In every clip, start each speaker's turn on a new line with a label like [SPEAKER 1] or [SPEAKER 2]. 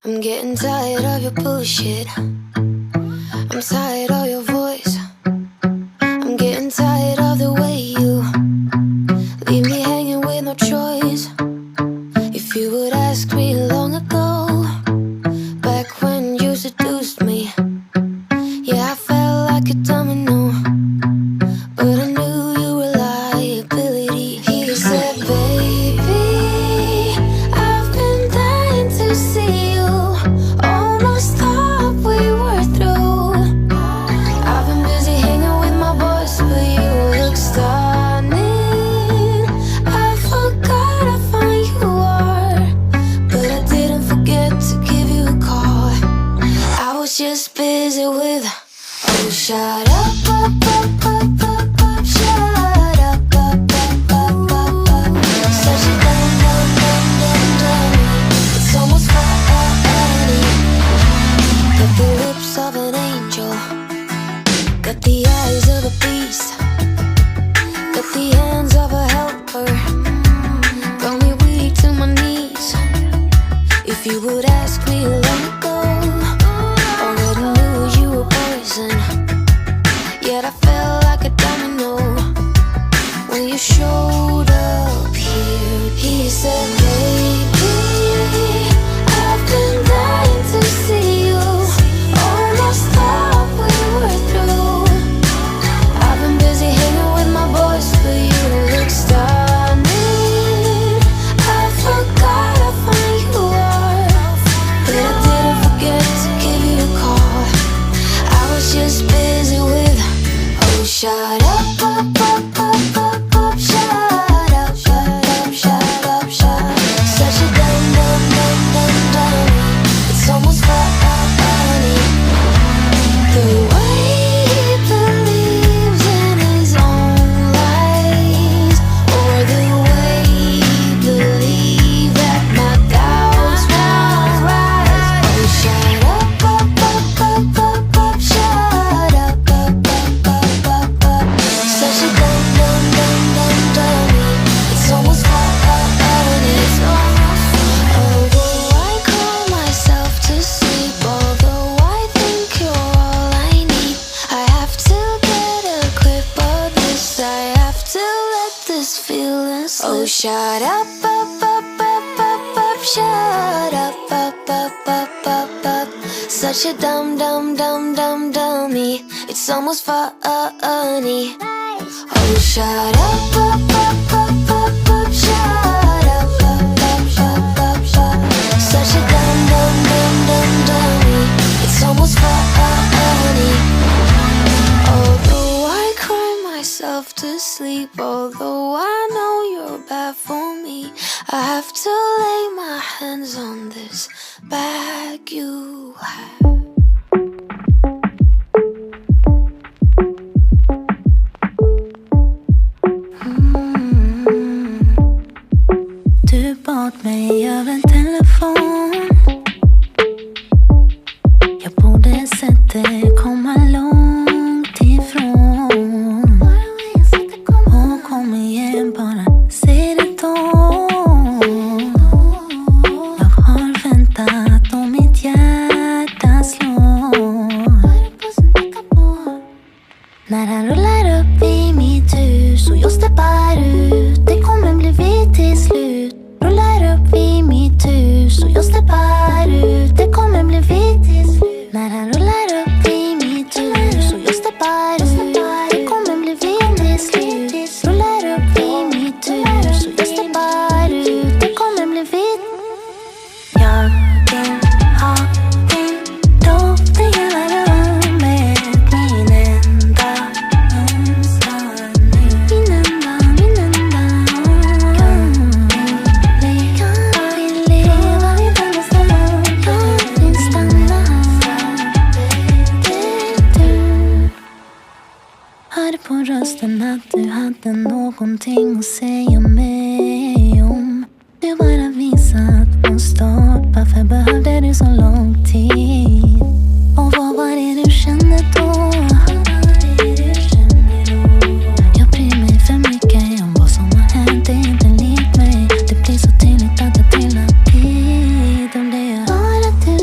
[SPEAKER 1] I'm getting tired of your bullshit. I'm tired of your voice. I'm getting tired of the way you leave me hanging with no choice. If you would ask me long ago, back when you seduced me, yeah, I felt like a domino, but I knew you were liability. He said, baby, I've been dying to see you. Almost thought we were through. I've been busy hanging with my boys, but you look stunning. I forgot how fine you are, but I didn't forget to give you a call. I was just busy with, oh, shut up, shut up, such a dumb. It's almost funny. Got the lips of an angel, got the eyes of a beast, got the hands of a helper, got me weak to my knees. If you would ask me long ago, already knew you were poison. Yet I felt like a domino when you showed up here. He said, baby, I've been dying to see you. Almost thought we were through. I've been busy hanging with my boys, but you look stunning. I forgot how fine you are, but I didn't forget to give you a call. I was just busy with, oh, shut up, shut up, shut up. Such a dumb. It's almost funny. The way he believes in his own lies, or the way he believes that my doubts won't rise. Oh, shut up, shut up. Such a dummy. It's almost funny. Although I call myself to sleep, although I think you're all I need, I have to get a grip of this. I have to let this feeling slip. Oh, shut up, shut up. Such a dummy. It's almost funny. Oh, shut up, shut up. Such a dummy. It's almost funny. Although I cry myself to sleep, although I know you're bad for me, I have to lay my hands on this bag you have.
[SPEAKER 2] Du bad mig över en telefon. Jag borde sett det komma långt ifrån. Och kom igen, bara säg det då. Jag har väntat och mitt hjärta slår. När han rullar upp i mitt hus och jag steppar ut, det kommer bli vitt till slut. Rullar upp i mitt hus och jag steppar ut, det kommer bli vitt till slut. När han rullar upp i mitt hus och jag steppar ut, det kommer bli vitt till slut. Rullar upp i mitt hus och jag steppar ut, det kommer bli vitt. Jag vill ha din doft i hela rummet, min enda önskan. Min enda kan vi leva i denna stund. Jag vill stanna. Du hörde på rösten att du hade någonting att säga mig om. Du bara visat på stopp. Varför behövde du så lång tid? Och vad var det du kände då? Jag bryr mig för mycket om vad som har hänt. Det är inte likt mig. Det blir så tydligt att det trillar tid. Om det är bara du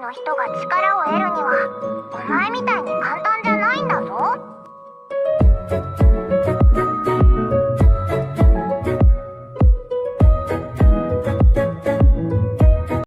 [SPEAKER 3] の人が力を得るにはお前みたいに簡単